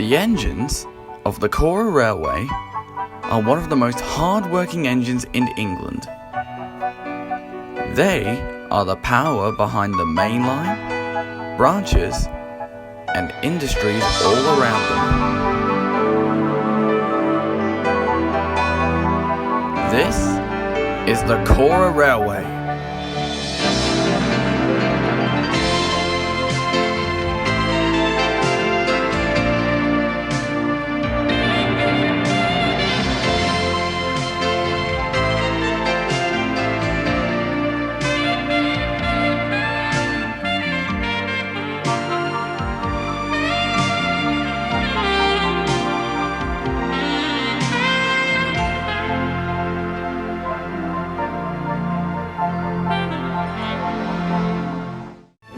The engines of the Cora Railway are one of the most hard-working engines in England. They are the power behind the main line, branches, and industries all around them. This is the Cora Railway.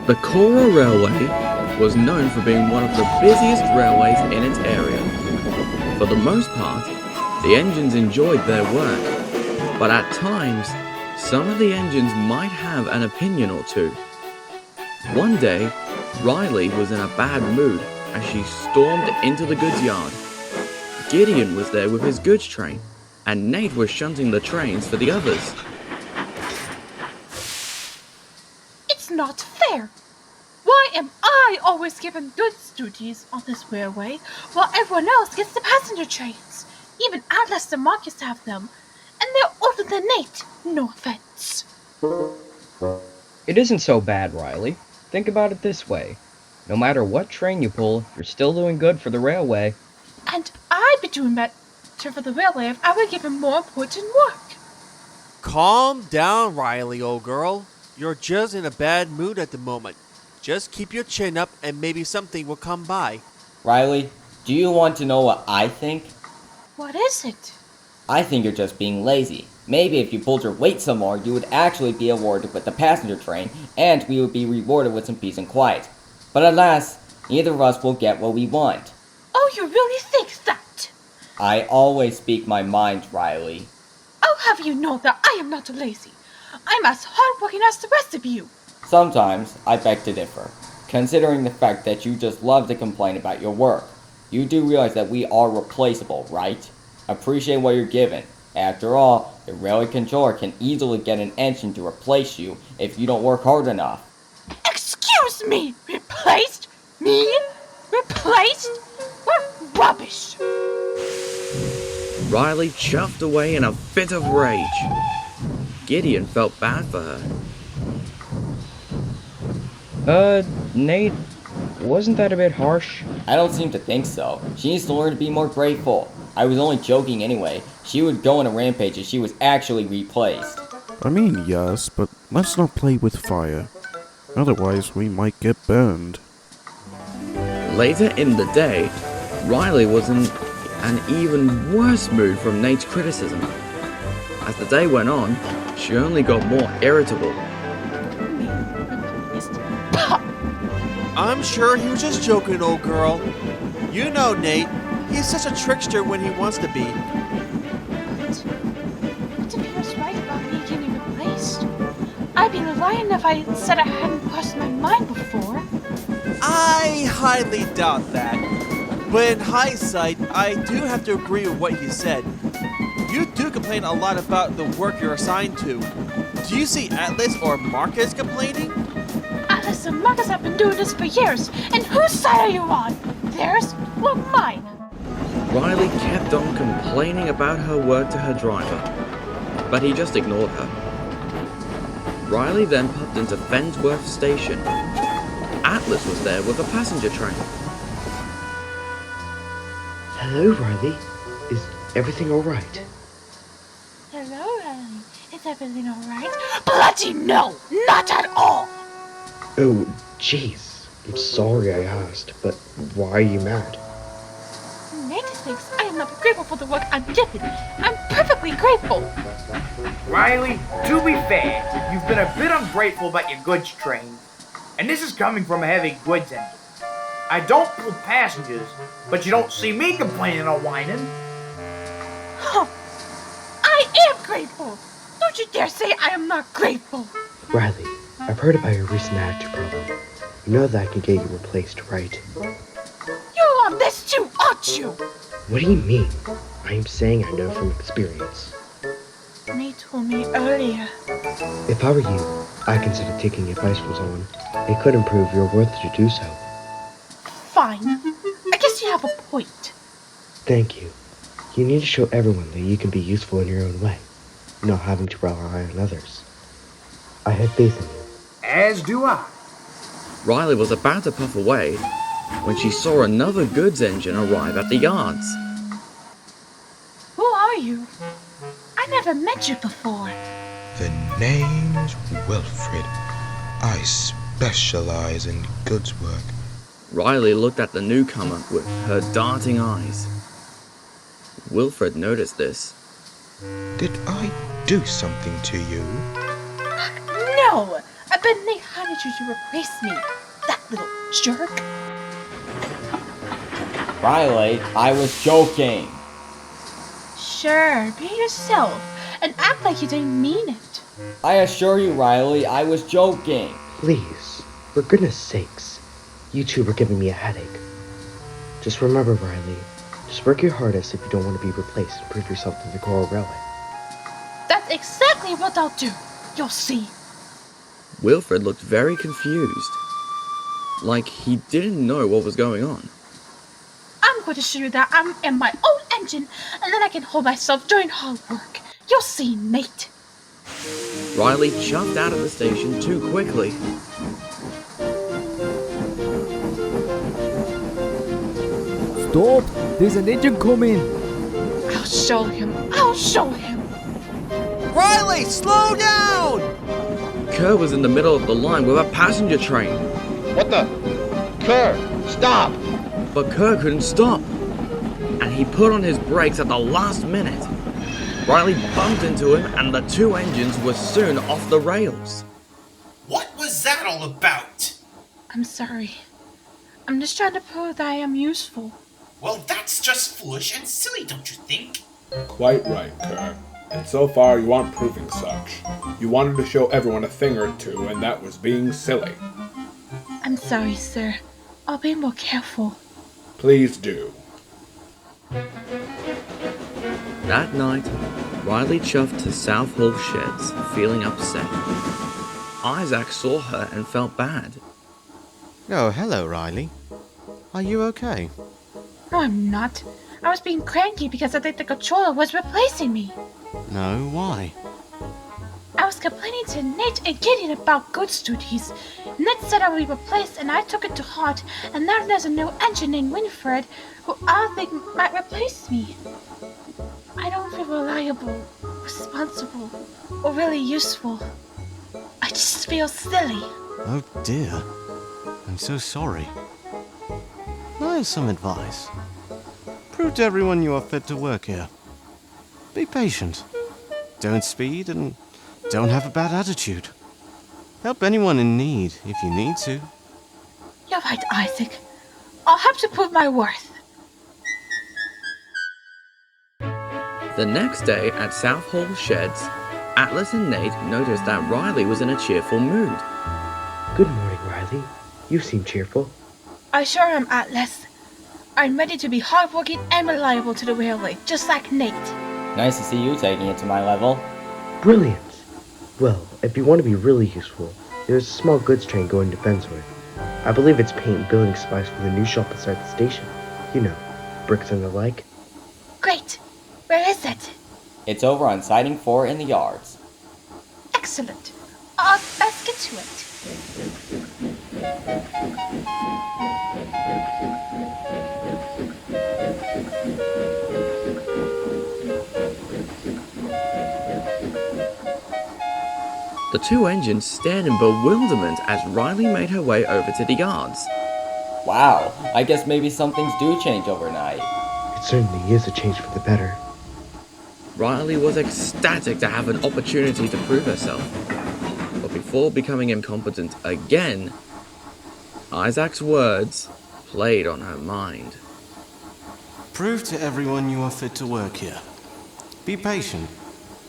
The Cora Railway was known for being one of the busiest railways in its area. For the most part, the engines enjoyed their work, but at times, some of the engines might have an opinion or two. One day, Riley was in a bad mood as she stormed into the goods yard. Gideon was there with his goods train, and Nate was shunting the trains for the others. It's not fair! Why am I always given goods duties on this railway, while everyone else gets the passenger trains? Even Atlas and Marcus have them, and they're older than Nate. No offense. It isn't so bad, Riley. Think about it this way. No matter what train you pull, you're still doing good for the railway. And I'd be doing better for the railway if I were given more important work. Calm down, Riley, old girl. You're just in a bad mood at the moment. Just keep your chin up and maybe something will come by. Riley, do you want to know what I think? What is it? I think you're just being lazy. Maybe if you pulled your weight some more, you would actually be awarded with the passenger train, and we would be rewarded with some peace and quiet. But alas, neither of us will get what we want. Oh, you really think that? I always speak my mind, Riley. I'll have you know that I am not lazy. I'm as hardworking as the rest of you. Sometimes, I beg to differ, considering the fact that you just love to complain about your work. You do realize that we are replaceable, right? Appreciate what you're given. After all, the railway controller can easily get an engine to replace you if you don't work hard enough. Excuse me! Replaced? Me? Replaced? What rubbish! Riley chuffed away in a fit of rage. Gideon felt bad for her. Nate, wasn't that a bit harsh? I don't seem to think so. She needs to learn to be more grateful. I was only joking anyway. She would go on a rampage if she was actually replaced. I mean, yes, but let's not play with fire. Otherwise, we might get burned. Later in the day, Riley was in an even worse mood from Nate's criticism. As the day went on, she only got more irritable. I'm sure he was just joking, old girl. You know, Nate, he's such a trickster when he wants to be. What if he was right about me getting replaced? I'd be lying if I said I hadn't crossed my mind before. I highly doubt that. But in hindsight, I do have to agree with what he said. You do complain a lot about the work you're assigned to. Do you see Atlas or Marcus complaining? Atlas and Marcus have been doing this for years, and whose side are you on? Theirs or mine? Riley kept on complaining about her work to her driver, but he just ignored her. Riley then popped into Fensworth Station. Atlas was there with a passenger train. Hello, Riley. Is everything alright? Hello, Riley. Is everything alright? Bloody no! Not at all! Oh, jeez. I'm sorry I asked, but why are you mad? Nate thinks I am not grateful for the work I'm given. I'm perfectly grateful. Riley, to be fair, you've been a bit ungrateful about your goods train. And this is coming from a heavy goods engine. I don't pull passengers, but you don't see me complaining or whining. Huh. I am grateful. Don't you dare say I am not grateful. Riley, I've heard about your recent attitude problem. You know that can get you replaced, right? You're on this too, hurt you! What do you mean? I am saying I know from experience. Nate told me earlier. If I were you, I'd consider taking advice from someone. It could improve your worth to do so. Fine. I guess you have a point. Thank you. You need to show everyone that you can be useful in your own way, not having to rely on others. I have faith in you. As do I. Riley was about to puff away when she saw another goods engine arrive at the yards. Who are you? I never met you before. The name's Wilfred. I specialize in goods work. Riley looked at the newcomer with her darting eyes. Wilfred noticed this. Did I do something to you? No! I bet Nate hired you to replace me. That little jerk. Riley, I was joking. Sure, be yourself and act like you didn't mean it. I assure you, Riley, I was joking. Please, for goodness sakes, you two were giving me a headache. Just remember, Riley, just work your hardest if you don't want to be replaced and prove yourself to the Cora Railway. That's exactly what I'll do. You'll see. Wilfred looked very confused, like he didn't know what was going on. I'm going to show you that I'm in my own engine, and then I can hold myself during hard work. You'll see, Nate. Riley jumped out of the station too quickly. Stop! There's an engine coming! I'll show him. I'll show him. Riley, slow down! Kerr was in the middle of the line with a passenger train, What the? Kerr, stop! but Kerr couldn't stop, and he put on his brakes at the last minute. Riley bumped into him, and the two engines were soon off the rails. What was that all about? I'm sorry. I'm just trying to prove that I am useful. Well, that's just foolish and silly, don't you think? Quite right, Kerr. And so far you aren't proving such. You wanted to show everyone a thing or two, and that was being silly. I'm sorry, sir. I'll be more careful. Please do. That night, Riley chuffed to South Hall Sheds, feeling upset. Isaac saw her and felt bad. Oh, hello, Riley. Are you okay? No, I'm not. I was being cranky because I think the controller was replacing me. No, why? I was complaining to Nate and Gideon about goods duties. Nate said I would be replaced, and I took it to heart, and now there's a new engine named Winfred who I think might replace me. I don't feel reliable, responsible, or really useful. I just feel silly. Oh dear. I'm so sorry. I have some advice. Prove to everyone you are fit to work here. Be patient. Don't speed and don't have a bad attitude. Help anyone in need if you need to. You're right, Isaac. I'll have to prove my worth. The next day at South Hall Sheds, Atlas and Nate noticed that Riley was in a cheerful mood. Good morning, Riley. You seem cheerful. I sure am, Atlas. I'm ready to be hardworking and reliable to the railway, just like Nate. Nice to see you taking it to my level. Brilliant. Well, if you want to be really useful, there's a small goods train going to Bensworth. I believe it's paint and building supplies for the new shop beside the station. You know, bricks and the like. Great. Where is it? It's over on Siding 4 in the yards. Excellent. Let's get to it. The two engines stared in bewilderment as Riley made her way over to the yards. Wow, I guess maybe some things do change overnight. It certainly is a change for the better. Riley was ecstatic to have an opportunity to prove herself. But before becoming incompetent again, Isaac's words played on her mind. Prove to everyone you are fit to work here. Be patient.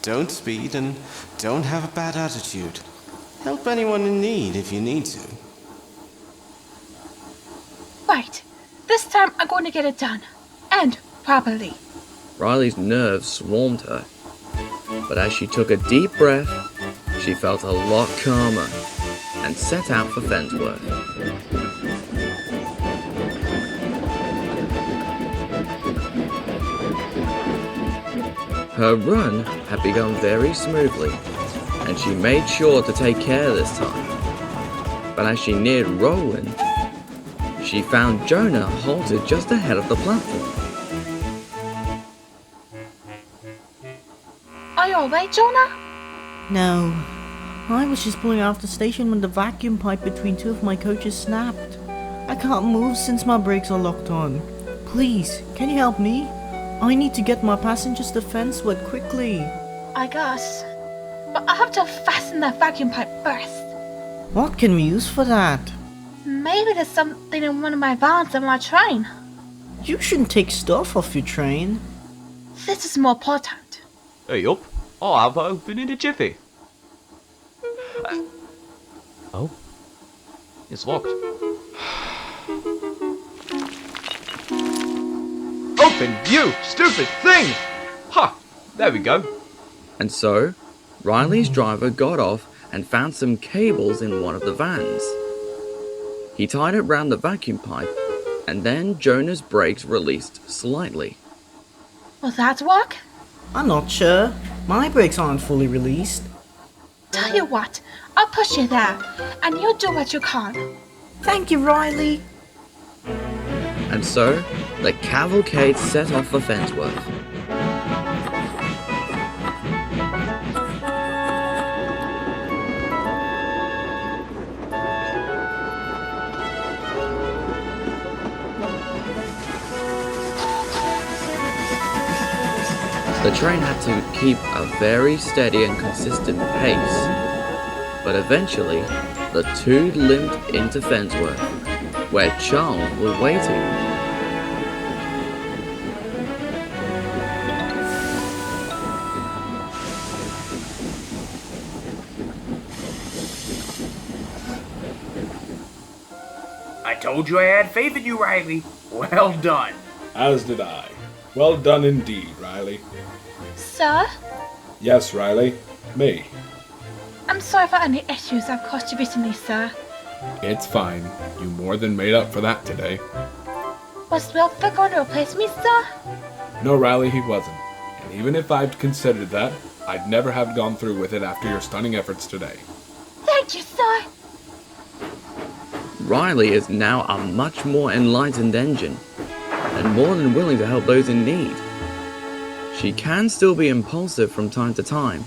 Don't speed and don't have a bad attitude. Help anyone in need if you need to. Right. This time I'm going to get it done. and properly. Riley's nerves swarmed her, but as she took a deep breath, she felt a lot calmer and set out for Fensworth. Her run had begun very smoothly, and she made sure to take care this time. But as she neared Roland, she found Jonah halted just ahead of the platform. Are you alright, Jonah? No. I was just pulling out of the station when the vacuum pipe between two of my coaches snapped. I can't move since my brakes are locked on. Please, can you help me? I need to get my passengers to Fensworth quickly. I guess. But I have to fasten that vacuum pipe first. What can we use for that? Maybe there's something in one of my vans on my train. You shouldn't take stuff off your train. This is more important. Hey up, I'll have that open in a jiffy. Oh? It's locked. Open, you stupid thing! Ha! There we go. And so, Riley's driver got off and found some cables in one of the vans. He tied it round the vacuum pipe, and then Jonah's brakes released slightly. Will that work? I'm not sure. My brakes aren't fully released. Tell you what, I'll push you there, and you do what you can. Thank you, Riley. And so, the cavalcade set off for Fensworth. The train had to keep a very steady and consistent pace, but eventually the two limped into Fensworth, where Charles was waiting. I told you I had faith in you, Riley. Well done. As did I. Well done indeed, Riley. Sir? Yes, Riley. Me. I'm sorry for any issues I've caused you recently, sir. It's fine. You more than made up for that today. Was Wilfred going to replace me, sir? No, Riley, he wasn't. And even if I'd considered that, I'd never have gone through with it after your stunning efforts today. Thank you, sir. Riley is now a much more enlightened engine, and more than willing to help those in need. She can still be impulsive from time to time,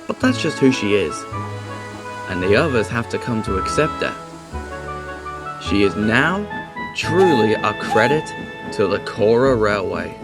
but that's just who she is, and the others have to come to accept that. She is now truly a credit to the Cora Railway.